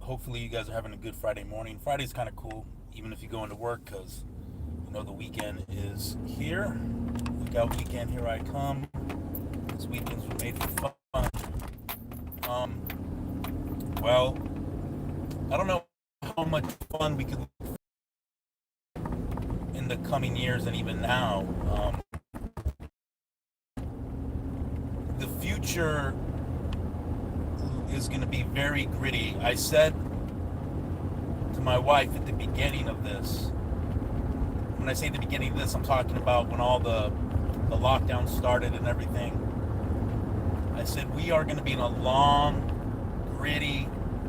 Hopefully you guys are having a good Friday morning. Friday's kind of cool, even if you go into work, because the weekend is here. Look out, weekend, here I come. This weekend's made for fun. Well, I don't know how much fun we could in the coming years and even now. The future is going to be very gritty. I said to my wife at the beginning of this, when I say the beginning of this, I'm talking about when all the lockdown started and everything. I said we are going to be in a long, gritty,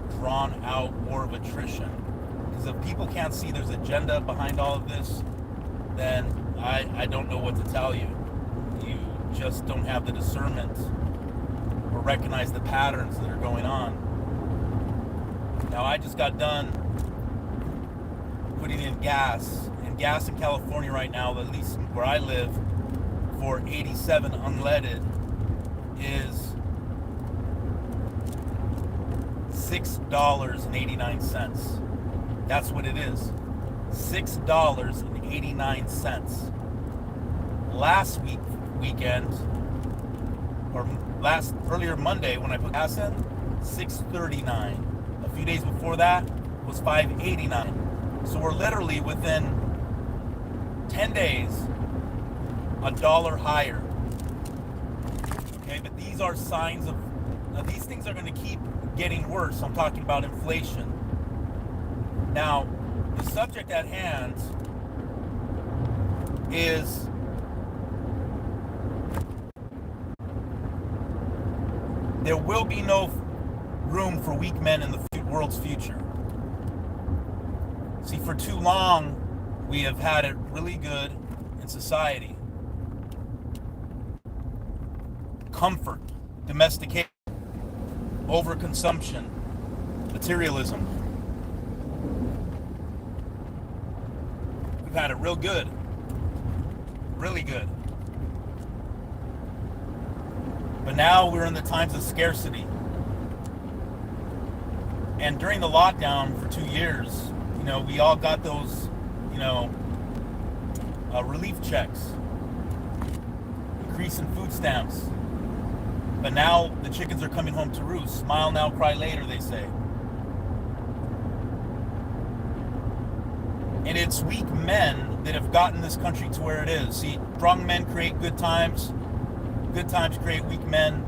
drawn out war of attrition. Because if people can't see there's agenda behind all of this, then I don't know what to tell you. You just don't have the discernment or recognize the patterns that are going on. Now, I just got done putting in gas, and gas in California right now, at least where I live, for 87 unleaded is $6.89. That's what it is. $6.89. Last weekend, or earlier Monday when I put gas in, $6.39. A few days before that was $5.89. So we're literally within 10 days a dollar higher. Okay, but these are signs of these things are going to keep getting worse. I'm talking about inflation. Now, the subject at hand is there will be no room for weak men in the world's future. See, for too long, we have had it really good in society. Comfort, domestication, overconsumption, materialism. We've had it real good. Really good. But now we're in the times of scarcity. And during the lockdown for 2 years, we all got those, relief checks, increase in food stamps. But now the chickens are coming home to roost. Smile now, cry later, they say. And it's weak men that have gotten this country to where it is. See, strong men create good times. Good times create weak men.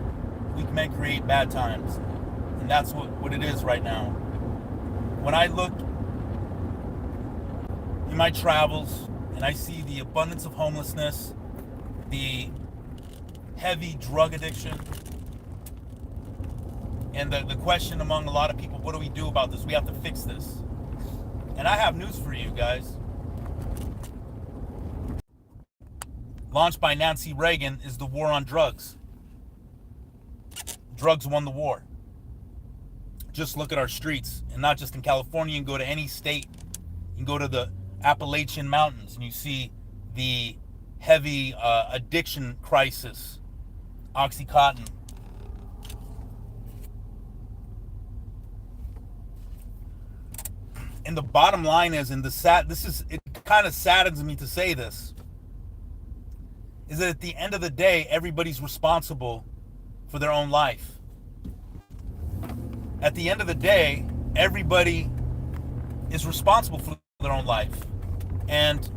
Weak men create bad times. And that's what it is right now. When I look in my travels and I see the abundance of homelessness, the heavy drug addiction, and the question among a lot of people, what do we do about this? We have to fix this. And I have news for you guys. Launched by Nancy Reagan is the war on drugs. Drugs won the war. Just look at our streets, and not just in California. You can go to any state. You can go to the Appalachian Mountains, and you see the heavy addiction crisis. Oxycontin. And the bottom line is, it kind of saddens me to say this, is that at the end of the day, everybody's responsible for their own life. At the end of the day, everybody is responsible for their own life. And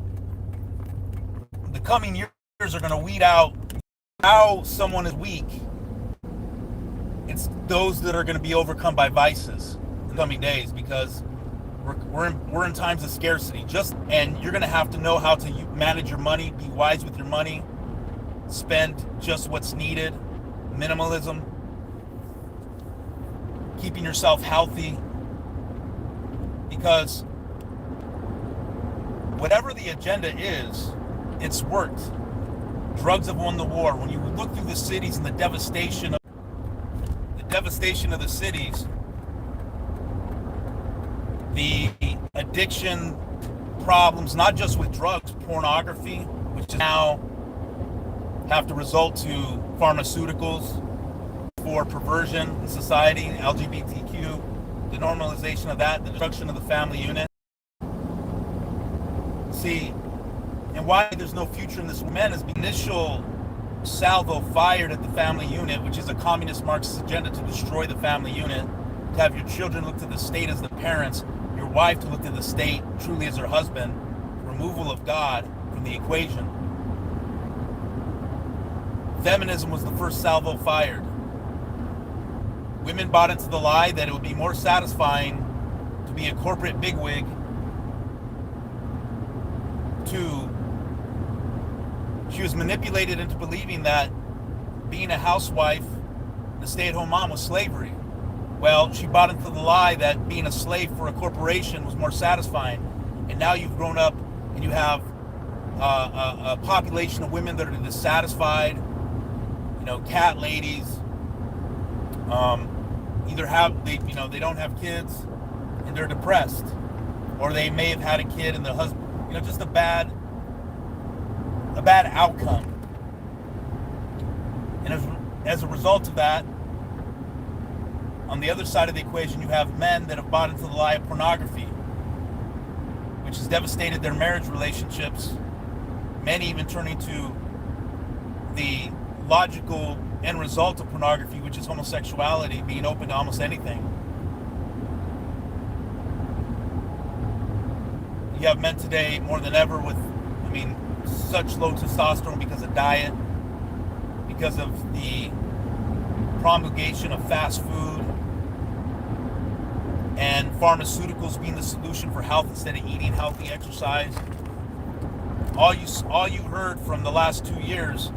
the coming years are going to weed out how someone is weak. It's those that are going to be overcome by vices in the coming days, because we're in times of scarcity. And you're going to have to know how to manage your money, be wise with your money, spend just what's needed, minimalism, keeping yourself healthy, because whatever the agenda is, it's worked. Drugs have won the war. When you look through the cities and the devastation of the cities, the addiction problems, not just with drugs, pornography, which now have to result to pharmaceuticals for perversion in society, LGBTQ, the normalization of that, the destruction of the family unit. See, and why there's no future in this men is the initial salvo fired at the family unit, which is a communist Marxist agenda to destroy the family unit, to have your children look to the state as the parents, your wife to look to the state truly as her husband, removal of God from the equation. Feminism was the first salvo fired. Women bought into the lie that it would be more satisfying to be a corporate bigwig she was manipulated into believing that being a housewife, a stay-at-home mom was slavery. Well, she bought into the lie that being a slave for a corporation was more satisfying. And now you've grown up and you have a population of women that are dissatisfied, cat ladies, either they don't have kids and they're depressed, or they may have had a kid and the husband, just a bad outcome. And as a result of that, on the other side of the equation, you have men that have bought into the lie of pornography, which has devastated their marriage relationships, many even turning to the logical end result of pornography, which is homosexuality, being open to almost anything. You have men today more than ever with, such low testosterone because of diet, because of the promulgation of fast food, and pharmaceuticals being the solution for health instead of eating healthy, exercise. All you heard from the last 2 years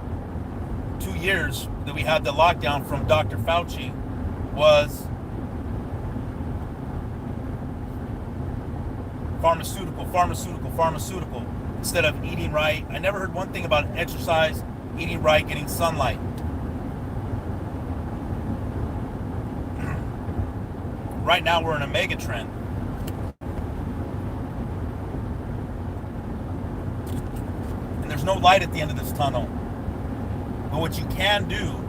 that we had the lockdown from Dr. Fauci was pharmaceutical, instead of eating right. I never heard one thing about exercise, eating right, getting sunlight. Right now we're in a mega trend. And there's no light at the end of this tunnel. But what you can do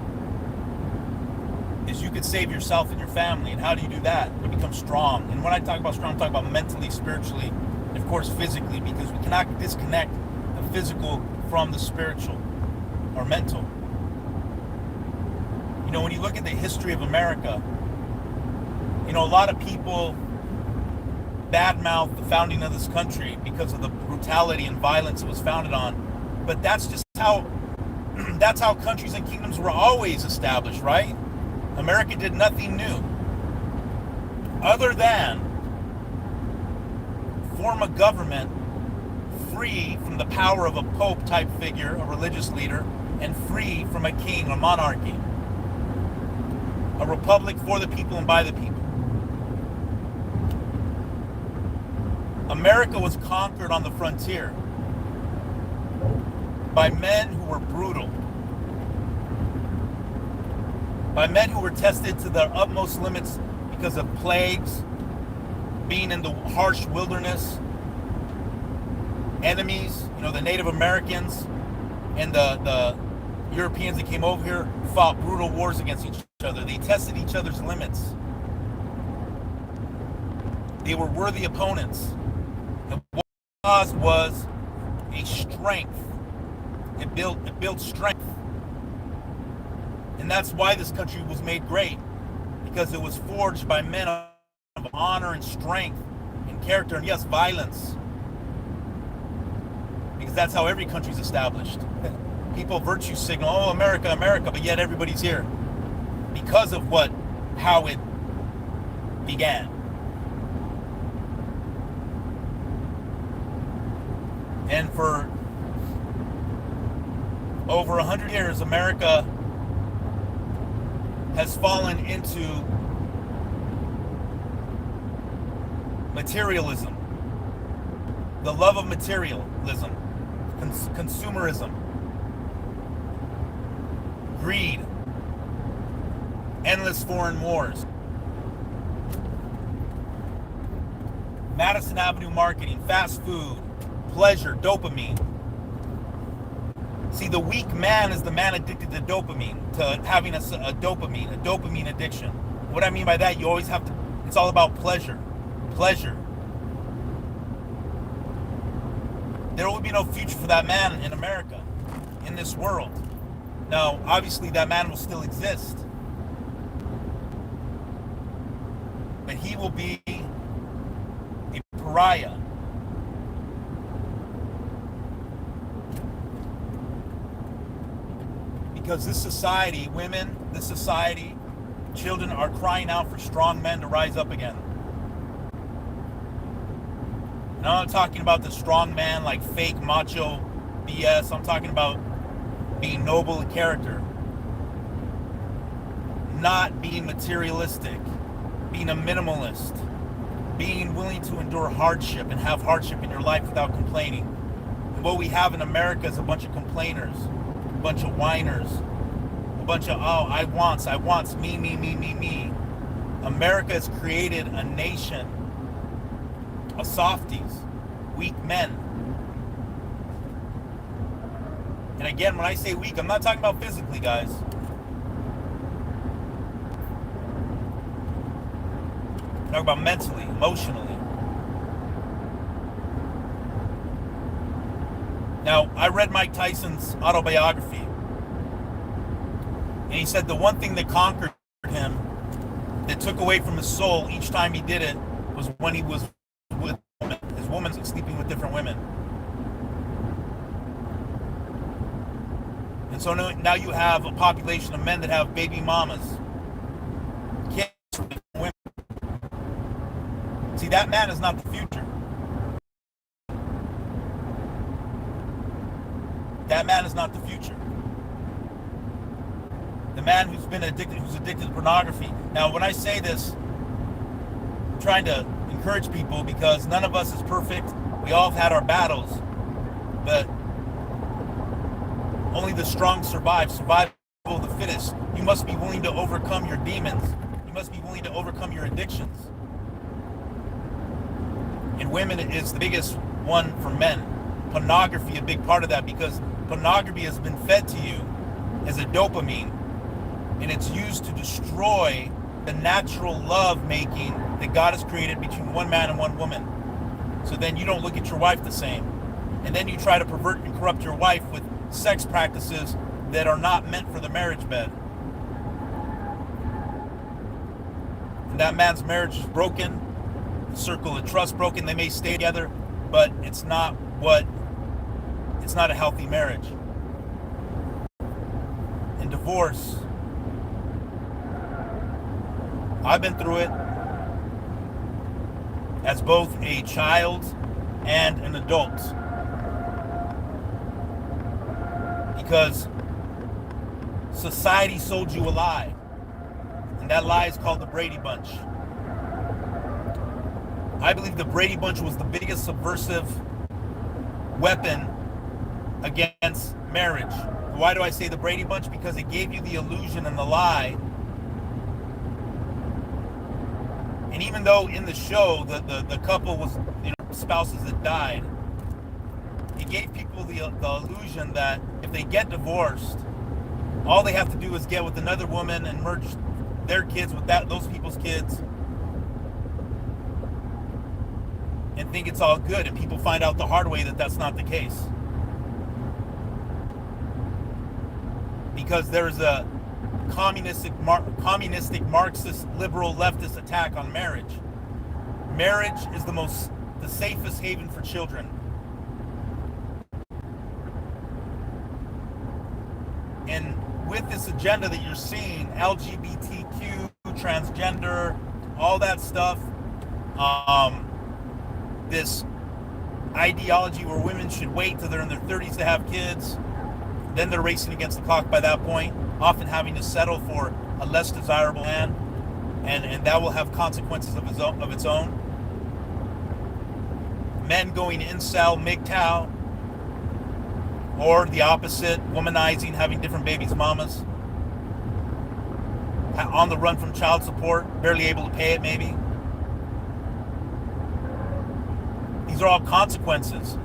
is you can save yourself and your family. And how do you do that? You become strong. And when I talk about strong, I'm talking about mentally, spiritually, and of course physically, because we cannot disconnect the physical from the spiritual or mental. When you look at the history of America, a lot of people badmouth the founding of this country because of the brutality and violence it was founded on. But that's just how countries and kingdoms were always established, right? America did nothing new other than form a government free from the power of a pope type figure, a religious leader, and free from a king or monarchy. A republic for the people and by the people. America was conquered on the frontier by men who were brutal, by men who were tested to their utmost limits because of plagues, being in the harsh wilderness, enemies, the Native Americans and the Europeans that came over here fought brutal wars against each other. They tested each other's limits. They were worthy opponents. And what it caused was a strength. It built strength. And that's why this country was made great, because it was forged by men of honor and strength and character, and yes, violence. Because that's how every country's established. People virtue signal, oh, America, America, but yet everybody's here because of how it began. And for over 100 years, America has fallen into materialism, the love of materialism, consumerism, greed, endless foreign wars, Madison Avenue marketing, fast food, pleasure, dopamine. See, the weak man is the man addicted to dopamine, to having a dopamine addiction. What I mean by that, you always have to It's all about pleasure. Pleasure. There will be no future for that man in America, in this world. Now, obviously, that man will still exist. But he will be a pariah. Because this society, women, this society, children are crying out for strong men to rise up again. And I'm not talking about the strong man like fake macho BS. I'm talking about being noble in character. Not being materialistic. Being a minimalist. Being willing to endure hardship and have hardship in your life without complaining. And what we have in America is a bunch of complainers. A bunch of whiners, a bunch of, oh, I wants, me. America has created a nation of softies, weak men. And again, when I say weak, I'm not talking about physically, guys. I'm talking about mentally, emotionally. Now, I read Mike Tyson's autobiography, and he said the one thing that conquered him, that took away from his soul each time he did it, was when he was with his woman, sleeping with different women. And so now you have a population of men that have baby mamas. Kids with women. See, that man is not the future. That man is not the future. The man who's addicted to pornography. Now, when I say this, I'm trying to encourage people because none of us is perfect. We all have had our battles, but only the strong survive. Survival of the fittest. You must be willing to overcome your demons. You must be willing to overcome your addictions. And women is the biggest one for men. Pornography, a big part of that, because pornography has been fed to you as a dopamine, and it's used to destroy the natural love making that God has created between one man and one woman. So then you don't look at your wife the same, and then you try to pervert and corrupt your wife with sex practices that are not meant for the marriage bed. And that man's marriage is broken, the circle of trust broken. They may stay together, but it's not a healthy marriage. And divorce, I've been through it as both a child and an adult. Because society sold you a lie. And that lie is called the Brady Bunch. I believe the Brady Bunch was the biggest subversive weapon against marriage. Why do I say the Brady Bunch? Because it gave you the illusion and the lie. And even though in the show the couple was, spouses that died, it gave people the illusion that if they get divorced, all they have to do is get with another woman and merge their kids with those people's kids, and think it's all good. And people find out the hard way that that's not the case. Because there's a communistic, Marxist, liberal, leftist attack on marriage. Marriage is the safest haven for children. And with this agenda that you're seeing, LGBTQ, transgender, all that stuff, this ideology where women should wait till they're in their 30s to have kids, then they're racing against the clock by that point, often having to settle for a less desirable man, and that will have consequences of its own. Men going incel, MGTOW, or the opposite, womanizing, having different babies' mamas, on the run from child support, barely able to pay it maybe. These are all consequences.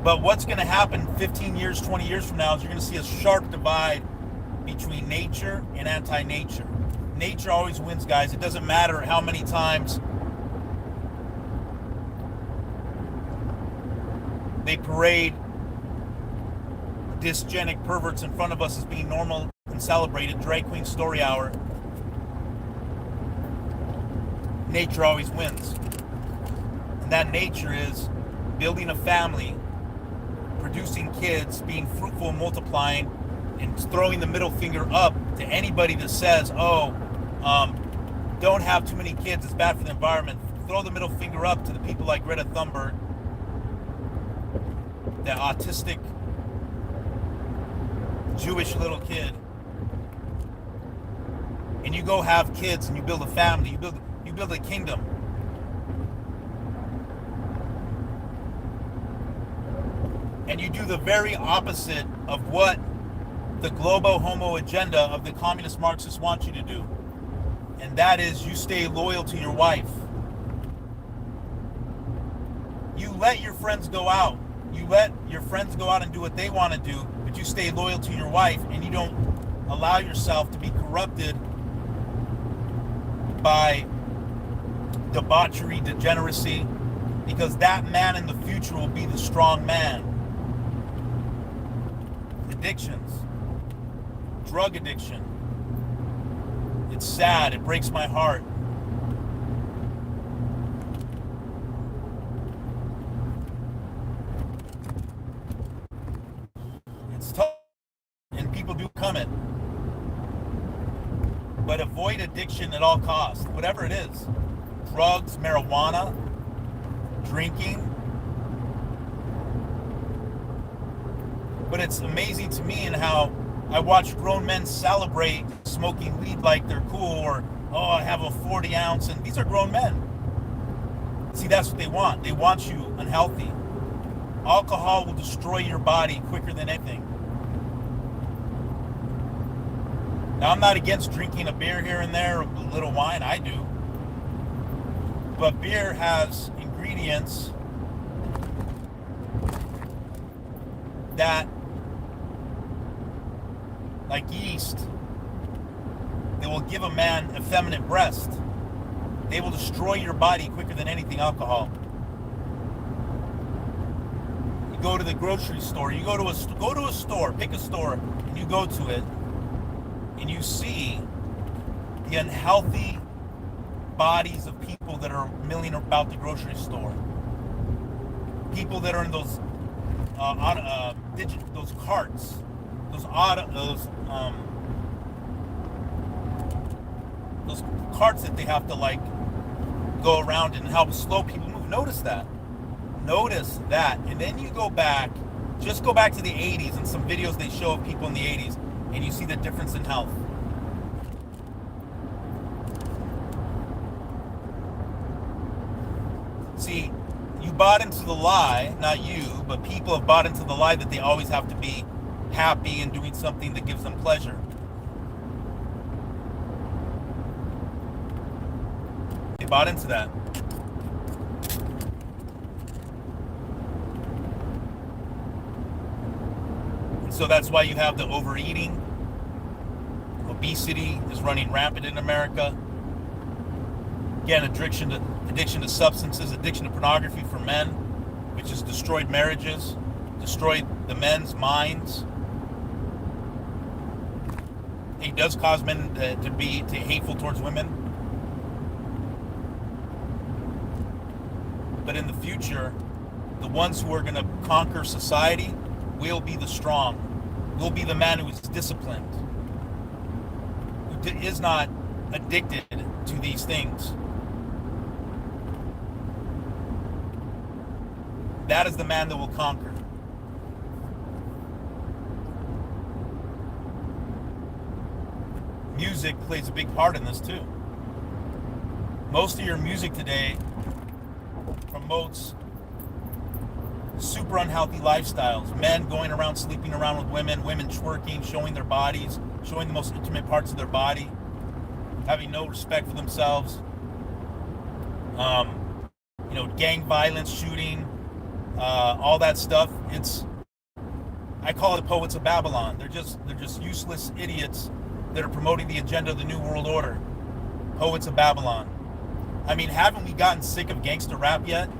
But what's going to happen 15 years, 20 years from now is you're going to see a sharp divide between nature and anti-nature. Nature always wins, guys. It doesn't matter how many times they parade dysgenic perverts in front of us as being normal and celebrated. Drag Queen Story Hour. Nature always wins. And that nature is building a family, producing kids, being fruitful and multiplying, and throwing the middle finger up to anybody that says, don't have too many kids, it's bad for the environment. Throw the middle finger up to the people like Greta Thunberg, that autistic Jewish little kid, and you go have kids and you build a family, you build a kingdom. And you do the very opposite of what the globo homo agenda of the communist Marxists want you to do. And that is, you stay loyal to your wife. You let your friends go out. You let your friends go out and do what they want to do, but you stay loyal to your wife, and you don't allow yourself to be corrupted by debauchery, degeneracy, because that man in the future will be the strong man. Addictions, drug addiction. It's sad. It breaks my heart. It's tough, and people do come it. But avoid addiction at all costs, whatever it is. Drugs, marijuana, drinking. But it's amazing to me in how I watch grown men celebrate smoking weed like they're cool, or, I have a 40 ounce, and these are grown men. See, that's what they want. They want you unhealthy. Alcohol will destroy your body quicker than anything. Now, I'm not against drinking a beer here and there, a little wine, I do. But beer has ingredients that, like yeast, they will give a man effeminate breast. They will destroy your body quicker than anything alcohol. You go to the grocery store, you go to a store, pick a store, and you go to it, and you see the unhealthy bodies of people that are milling about the grocery store. People that are in those those carts, those carts that they have to like go around and help slow people move. Notice that, and then you go back to the 80s and some videos they show of people in the 80s, and you see the difference in health. See, you bought into the lie, not you, but people have bought into the lie that they always have to be happy and doing something that gives them pleasure. They bought into that. And so that's why you have the overeating. Obesity is running rampant in America. Again, addiction to substances, addiction to pornography for men, which has destroyed marriages, destroyed the men's minds. It does cause men to be hateful towards women. But in the future, the ones who are going to conquer society will be the strong. Will be the man who is disciplined, who is not addicted to these things. That is the man that will conquer. Music plays a big part in this too. Most of your music today promotes super unhealthy lifestyles. Men going around sleeping around with women, women twerking, showing their bodies, showing the most intimate parts of their body, having no respect for themselves. Gang violence, shooting, all that stuff. I call it the poets of Babylon. They're just useless idiots that are promoting the agenda of the New World Order, poets of Babylon. I mean, haven't we gotten sick of gangster rap yet?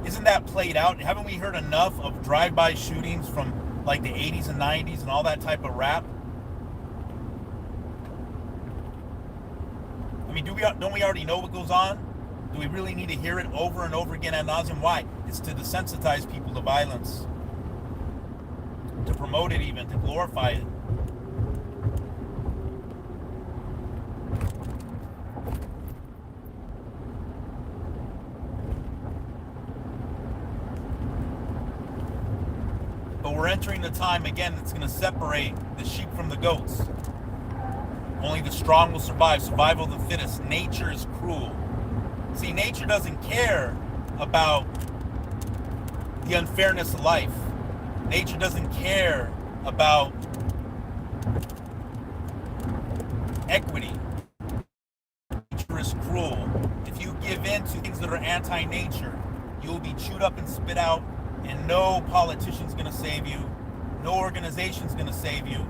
Isn't that played out? Haven't we heard enough of drive-by shootings from like the 80s and 90s and all that type of rap? I mean, don't we already know what goes on? Do we really need to hear it over and over again ad nauseum? Why? It's to desensitize people to violence, to promote it even, to glorify it. But we're entering the time again that's going to separate the sheep from the goats. Only the strong will survive. Survival of the fittest. Nature is cruel. See, nature doesn't care about the unfairness of life. Nature doesn't care about equity. Nature is cruel. If you give in to things that are anti-nature, you'll be chewed up and spit out, and no politician's going to save you. No organization's going to save you.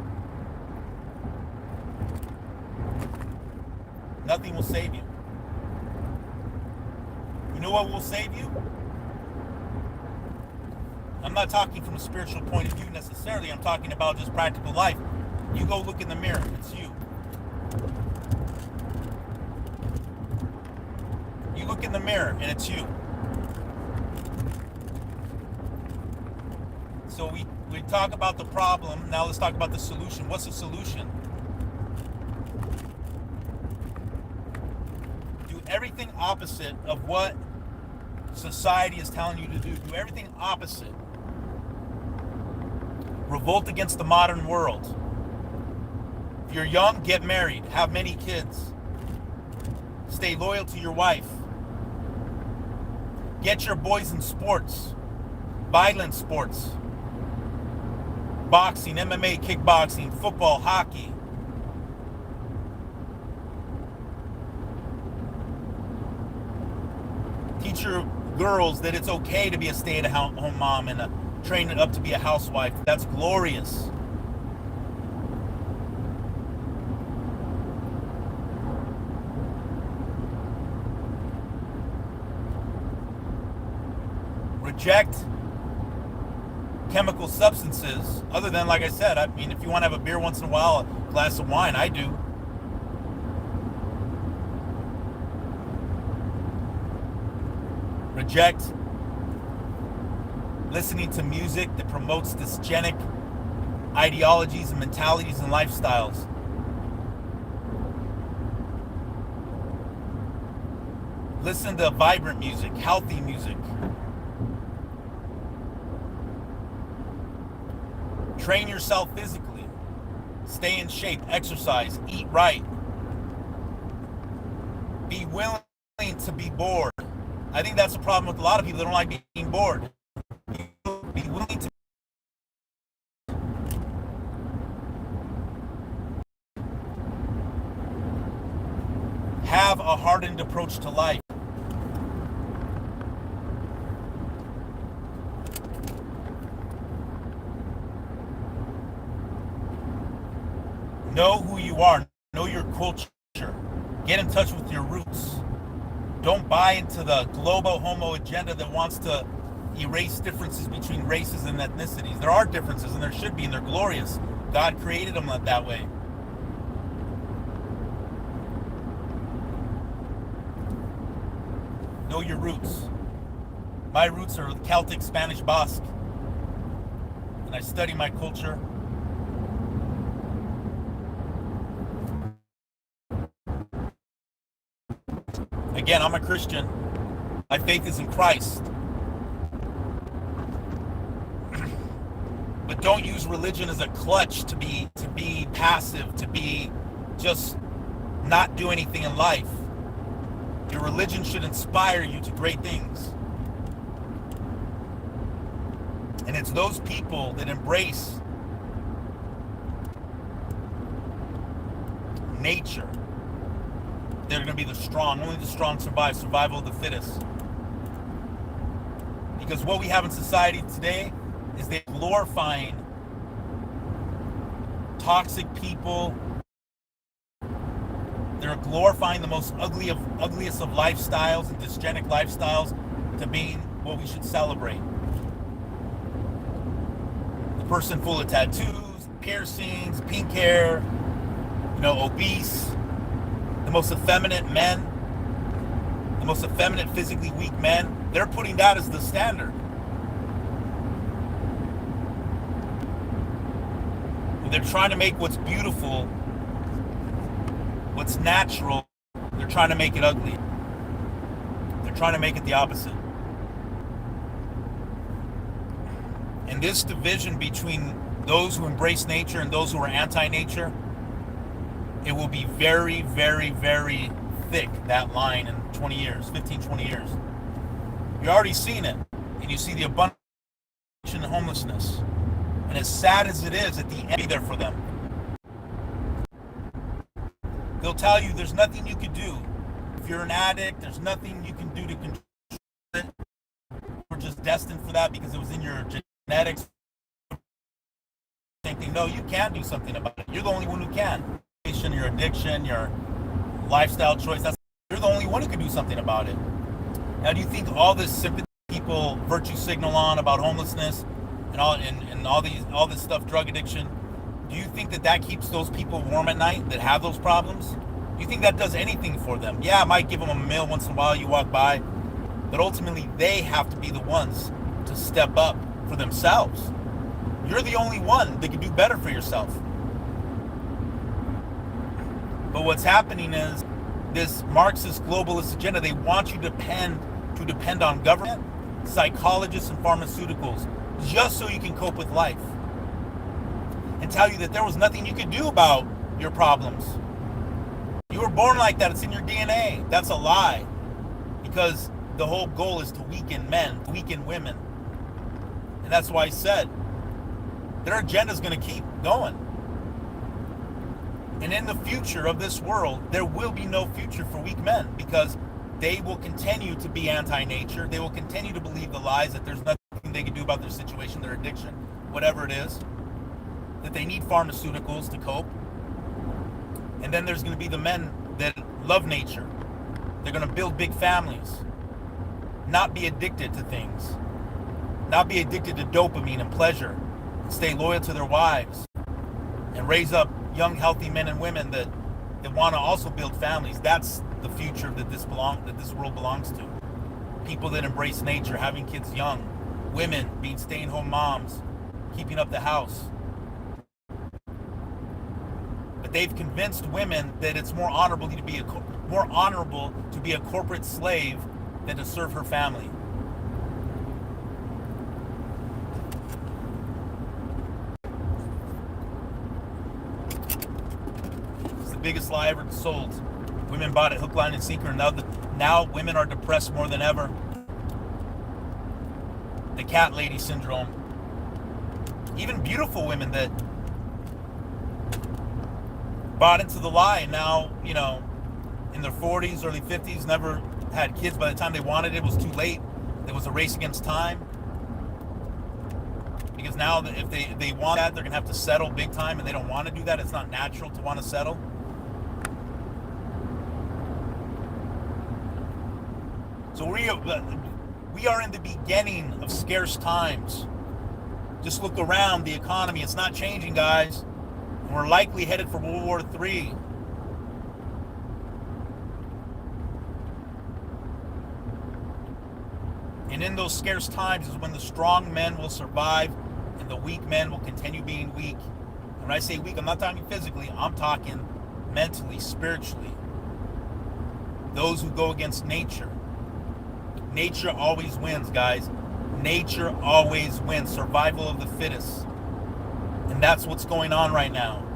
Nothing will save you. You know what will save you? I'm not talking from a spiritual point of view necessarily. I'm talking about just practical life. You go look in the mirror. It's you. You look in the mirror and it's you. So we talk about the problem. Now let's talk about the solution. What's the solution? Do everything opposite of what society is telling you to do. Do everything opposite. Revolt against the modern world. If you're young, get married. Have many kids. Stay loyal to your wife. Get your boys in sports. Violent sports. Boxing, MMA, kickboxing, football, hockey. Teach your girls that it's okay to be a stay-at-home mom and train it up to be a housewife. That's glorious. Reject chemical substances, other than, like I said, I mean, if you want to have a beer once in a while, a glass of wine, I do. Reject listening to music that promotes dysgenic ideologies and mentalities and lifestyles. Listen to vibrant music, healthy music. Train yourself physically. Stay in shape, exercise, eat right. Be willing to be bored. I think that's the problem with a lot of people that don't like being bored. Be willing to have a hardened approach to life. Know who you are. Know your culture. Get in touch with your roots. Don't buy into the global homo agenda that wants to erase differences between races and ethnicities. There are differences, and there should be, and they're glorious. God created them that way. Know your roots. My roots are Celtic, Spanish, Basque, and I study my culture. Again, I'm a Christian. My faith is in Christ. But don't use religion as a clutch to be passive, to be just not do anything in life. Your religion should inspire you to great things. And it's those people that embrace nature. They're going to be the strong. Only the strong survive. Survival of the fittest. Because what we have in society today is they're glorifying toxic people. They're glorifying the most ugliest of lifestyles and dysgenic lifestyles to being what we should celebrate. The person full of tattoos, piercings, pink hair, obese, the most effeminate men, the most effeminate, physically weak men, they're putting that as the standard. They're trying to make what's beautiful, what's natural, they're trying to make it ugly. They're trying to make it the opposite. And this division between those who embrace nature and those who are anti-nature, it will be very, very, very thick, that line, in 20 years, 15, 20 years. You're already seeing it, and you see the abundance of homelessness. And as sad as it is, at the end, be there for them. They'll tell you there's nothing you can do. If you're an addict, there's nothing you can do to control it. We're just destined for that because it was in your genetics. Same thing. No, you can do something about it. You're the only one who can. Your addiction, your lifestyle choice, you're the only one who can do something about it. Now, do you think all this sympathy people virtue signal on about homelessness and all this stuff, drug addiction, do you think that keeps those people warm at night that have those problems? Do you think that does anything for them? Yeah, it might give them a meal once in a while you walk by, but ultimately they have to be the ones to step up for themselves. You're the only one that can do better for yourself. But what's happening is this Marxist globalist agenda, they want you to depend on government, psychologists, and pharmaceuticals just so you can cope with life. And tell you that there was nothing you could do about your problems. You were born like that. It's in your DNA. That's a lie. Because the whole goal is to weaken men, to weaken women. And that's why I said their agenda is going to keep going. And in the future of this world, there will be no future for weak men because they will continue to be anti-nature. They will continue to believe the lies that there's nothing they can do about their situation, their addiction, whatever it is, that they need pharmaceuticals to cope. And then there's going to be the men that love nature. They're going to build big families, not be addicted to things, not be addicted to dopamine and pleasure, stay loyal to their wives, and raise up young, healthy men and women that want to also build families. That's the future that this world belongs to. People that embrace nature, having kids young, women being stay-at-home moms, keeping up the house. But they've convinced women that it's more honorable to be a corporate slave than to serve her family. Biggest lie ever sold. Women bought it hook, line, and sinker. Now women are depressed more than ever. The cat lady syndrome. Even beautiful women that bought into the lie and now, in their 40s, early 50s, never had kids. By the time they wanted it was too late. There was a race against time. Because now if they want that, they're going to have to settle big time, and they don't want to do that. It's not natural to want to settle. So we are in the beginning of scarce times. Just look around the economy. It's not changing, guys. We're likely headed for World War III. And in those scarce times is when the strong men will survive and the weak men will continue being weak. And when I say weak, I'm not talking physically. I'm talking mentally, spiritually. Those who go against nature. Nature always wins, guys. Nature always wins. Survival of the fittest. And that's what's going on right now.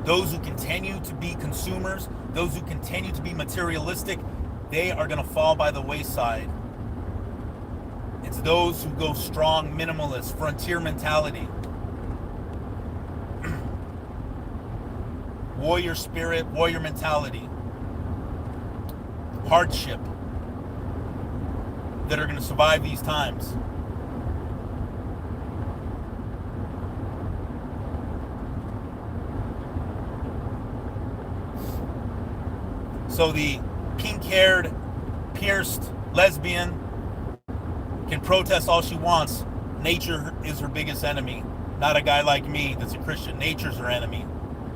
Those who continue to be consumers, those who continue to be materialistic, they are going to fall by the wayside. It's those who go strong, minimalist, frontier mentality. Warrior spirit, warrior mentality. Hardship. That are going to survive these times. So the pink-haired, pierced lesbian can protest all she wants. Nature is her biggest enemy. Not a guy like me that's a Christian. Nature's her enemy.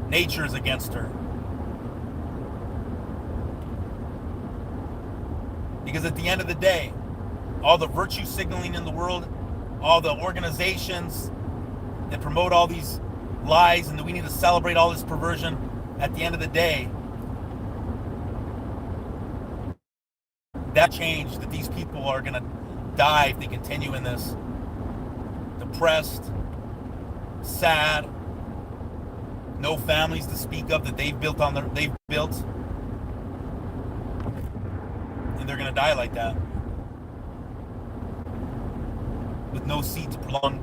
Nature is against her. Because at the end of the day, all the virtue signaling in the world, all the organizations that promote all these lies and that we need to celebrate all this perversion, at the end of the day, that change that these people are going to die if they continue in this. Depressed, sad, no families to speak of that they've built, and they're going to die like that with no seed to prolong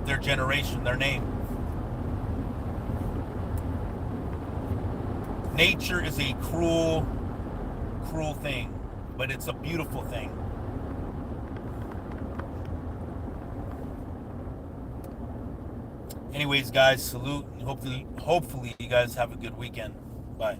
their generation, their name. Nature is a cruel thing, but it's a beautiful thing. Anyways, guys, salute, and hopefully you guys have a good weekend. Bye.